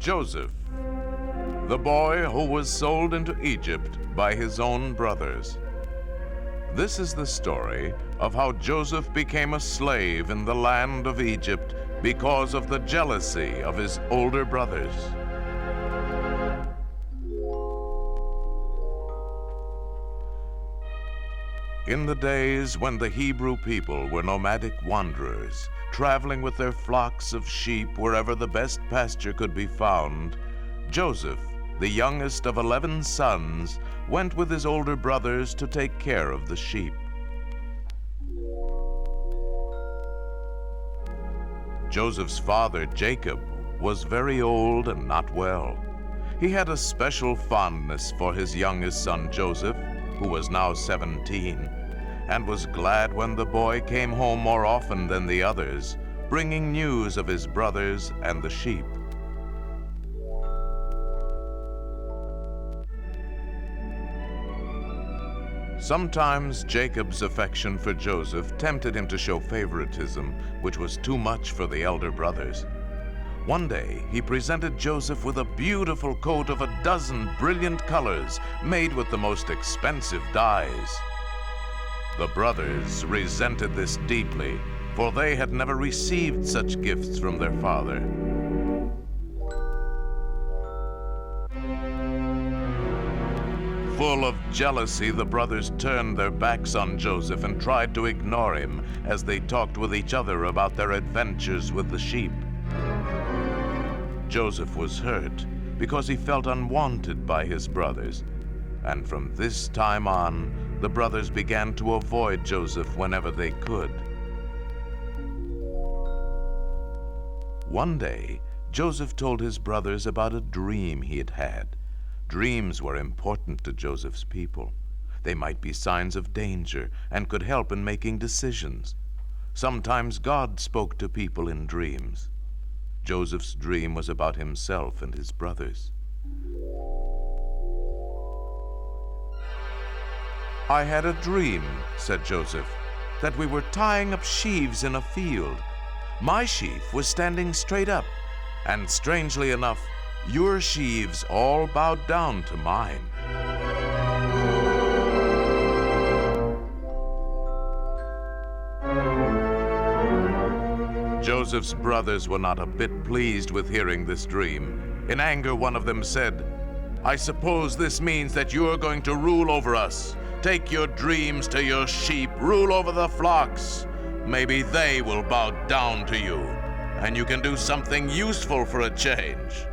Joseph, the boy who was sold into Egypt by his own brothers. This is the story of how Joseph became a slave in the land of Egypt because of the jealousy of his older brothers. In the days when the Hebrew people were nomadic wanderers, traveling with their flocks of sheep wherever the best pasture could be found, Joseph, the youngest of 11 sons, went with his older brothers to take care of the sheep. Joseph's father, Jacob, was very old and not well. He had a special fondness for his youngest son, Joseph, who was now 17, and was glad when the boy came home more often than the others, bringing news of his brothers and the sheep. Sometimes Jacob's affection for Joseph tempted him to show favoritism, which was too much for the elder brothers. One day, he presented Joseph with a beautiful coat of 12 brilliant colors made with the most expensive dyes. The brothers resented this deeply, for they had never received such gifts from their father. Full of jealousy, the brothers turned their backs on Joseph and tried to ignore him as they talked with each other about their adventures with the sheep. Joseph was hurt because he felt unwanted by his brothers, and from this time on, the brothers began to avoid Joseph whenever they could. One day, Joseph told his brothers about a dream he had had. Dreams were important to Joseph's people. They might be signs of danger and could help in making decisions. Sometimes God spoke to people in dreams. Joseph's dream was about himself and his brothers. "I had a dream," said Joseph, "that we were tying up sheaves in a field. My sheaf was standing straight up, and strangely enough, your sheaves all bowed down to mine." Joseph's brothers were not a bit pleased with hearing this dream. In anger, one of them said, "I suppose this means that you're going to rule over us. Take your dreams to your sheep, rule over the flocks. Maybe they will bow down to you, and you can do something useful for a change."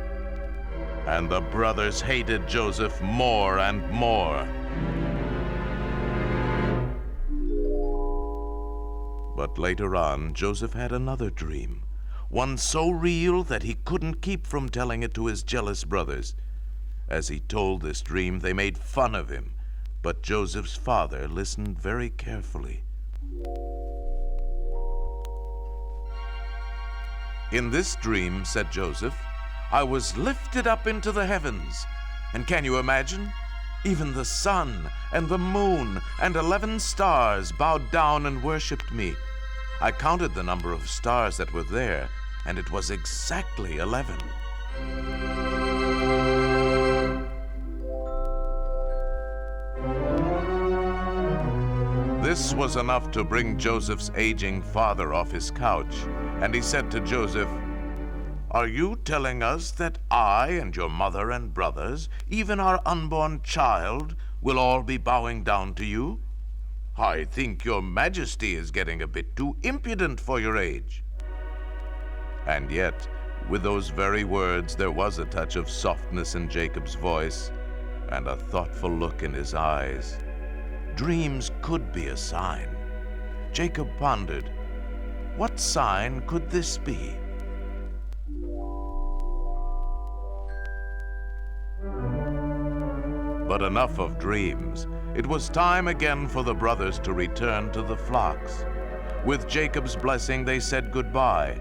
And the brothers hated Joseph more and more. But later on, Joseph had another dream, one so real that he couldn't keep from telling it to his jealous brothers. As he told this dream, they made fun of him, but Joseph's father listened very carefully. "In this dream," said Joseph, "I was lifted up into the heavens, and can you imagine? Even the sun and the moon and 11 stars bowed down and worshipped me. I counted the number of stars that were there, and it was exactly 11. This was enough to bring Joseph's aging father off his couch, and he said to Joseph, "Are you telling us that I and your mother and brothers, even our unborn child, will all be bowing down to you? I think your majesty is getting a bit too impudent for your age." And yet, with those very words, there was a touch of softness in Jacob's voice and a thoughtful look in his eyes. Dreams could be a sign. Jacob pondered, what sign could this be? But enough of dreams. It was time again for the brothers to return to the flocks. With Jacob's blessing, they said goodbye.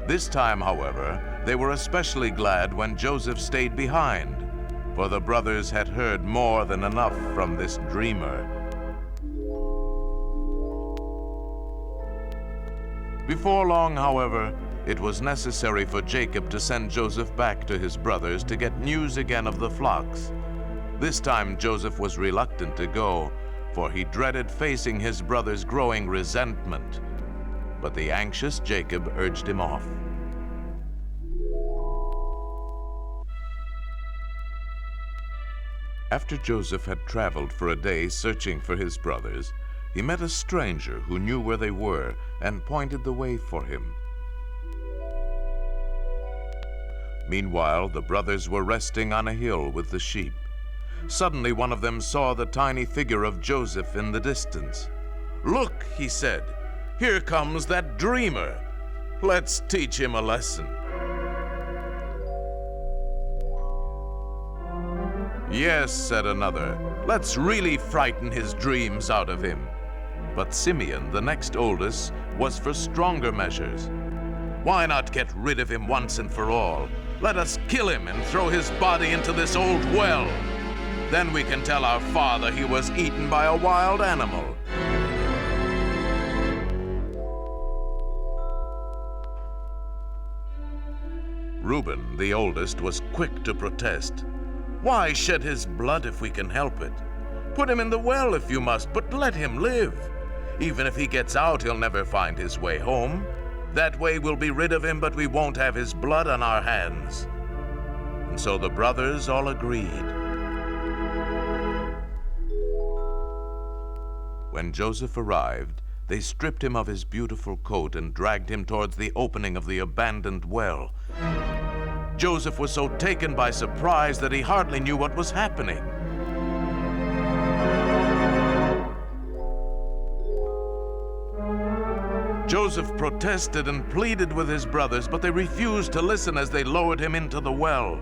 This time, however, they were especially glad when Joseph stayed behind, for the brothers had heard more than enough from this dreamer. Before long, however, it was necessary for Jacob to send Joseph back to his brothers to get news again of the flocks. This time Joseph was reluctant to go, for he dreaded facing his brothers' growing resentment. But the anxious Jacob urged him off. After Joseph had traveled for a day searching for his brothers, he met a stranger who knew where they were and pointed the way for him. Meanwhile, the brothers were resting on a hill with the sheep. Suddenly, one of them saw the tiny figure of Joseph in the distance. "Look," he said, "here comes that dreamer. Let's teach him a lesson." "Yes," said another, "let's really frighten his dreams out of him." But Simeon, the next oldest, was for stronger measures. "Why not get rid of him once and for all? Let us kill him and throw his body into this old well. Then we can tell our father he was eaten by a wild animal." Reuben, the oldest, was quick to protest. "Why shed his blood if we can help it? Put him in the well if you must, but let him live. Even if he gets out, he'll never find his way home. That way we'll be rid of him, but we won't have his blood on our hands." And so the brothers all agreed. When Joseph arrived, they stripped him of his beautiful coat and dragged him towards the opening of the abandoned well. Joseph was so taken by surprise that he hardly knew what was happening. Joseph protested and pleaded with his brothers, but they refused to listen as they lowered him into the well.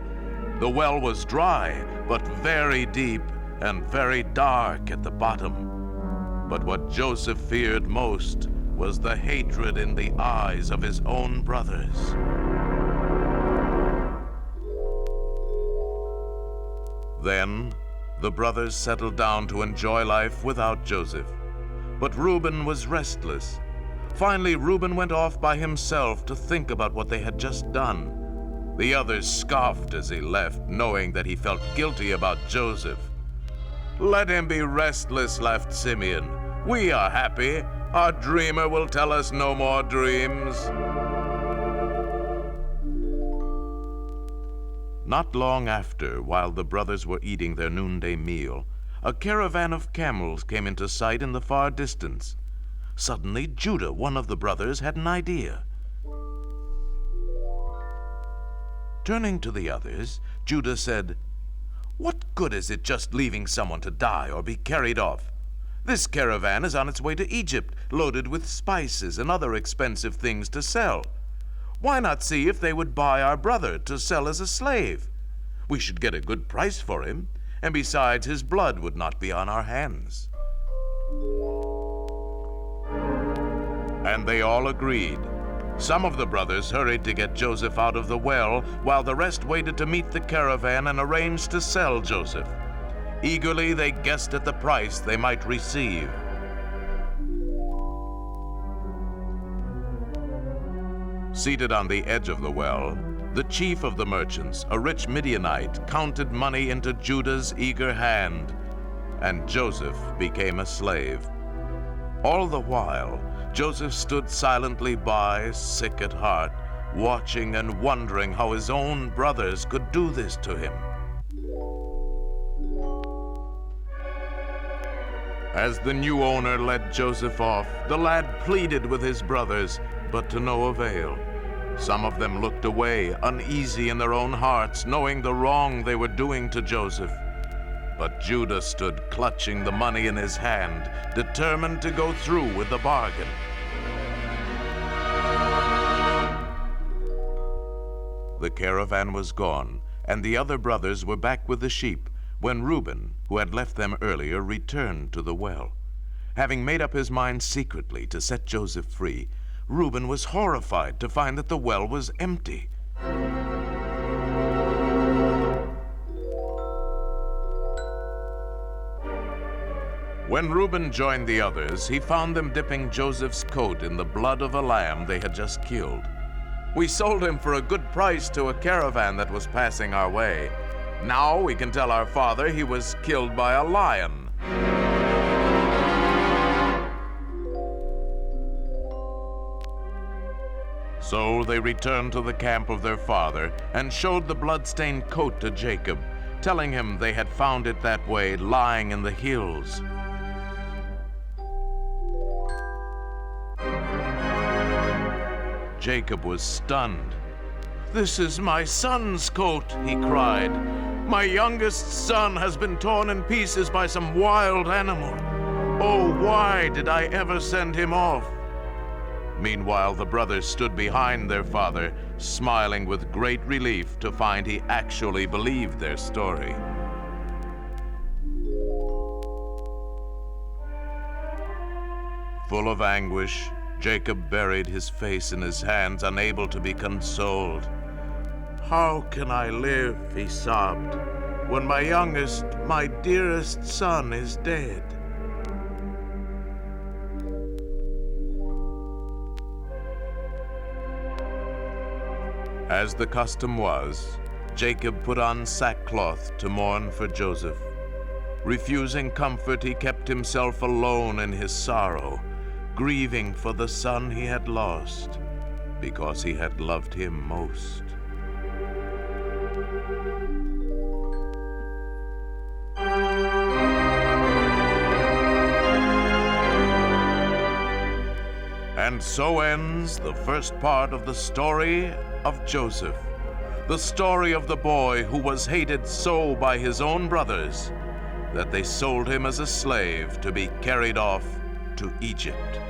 The well was dry, but very deep and very dark at the bottom. But what Joseph feared most was the hatred in the eyes of his own brothers. Then, the brothers settled down to enjoy life without Joseph. But Reuben was restless. Finally, Reuben went off by himself to think about what they had just done. The others scoffed as he left, knowing that he felt guilty about Joseph. "Let him be restless," laughed Simeon. "We are happy. Our dreamer will tell us no more dreams." Not long after, while the brothers were eating their noonday meal, a caravan of camels came into sight in the far distance. Suddenly, Judah, one of the brothers, had an idea. Turning to the others, Judah said, "What good is it just leaving someone to die or be carried off? This caravan is on its way to Egypt, loaded with spices and other expensive things to sell. Why not see if they would buy our brother to sell as a slave? We should get a good price for him, and besides, his blood would not be on our hands." And they all agreed. Some of the brothers hurried to get Joseph out of the well, while the rest waited to meet the caravan and arranged to sell Joseph. Eagerly they guessed at the price they might receive. Seated on the edge of the well, the chief of the merchants, a rich Midianite, counted money into Judah's eager hand, and Joseph became a slave. All the while, Joseph stood silently by, sick at heart, watching and wondering how his own brothers could do this to him. As the new owner led Joseph off, the lad pleaded with his brothers, but to no avail. Some of them looked away, uneasy in their own hearts, knowing the wrong they were doing to Joseph. But Judah stood clutching the money in his hand, determined to go through with the bargain. The caravan was gone, and the other brothers were back with the sheep, when Reuben, who had left them earlier, returned to the well. Having made up his mind secretly to set Joseph free, Reuben was horrified to find that the well was empty. When Reuben joined the others, he found them dipping Joseph's coat in the blood of a lamb they had just killed. We sold him for a good price to a caravan that was passing our way. Now we can tell our father he was killed by a lion. So they returned to the camp of their father and showed the blood-stained coat to Jacob, telling him they had found it that way, lying in the hills. Jacob was stunned. "This is my son's coat," he cried. "My youngest son has been torn in pieces by some wild animal. Oh, why did I ever send him off?" Meanwhile, the brothers stood behind their father, smiling with great relief to find he actually believed their story. Full of anguish, Jacob buried his face in his hands, unable to be consoled. "How can I live," he sobbed, "when my youngest, my dearest son is dead?" As the custom was, Jacob put on sackcloth to mourn for Joseph. Refusing comfort, he kept himself alone in his sorrow, grieving for the son he had lost, because he had loved him most. And so ends the first part of the story of Joseph, the story of the boy who was hated so by his own brothers that they sold him as a slave to be carried off to Egypt.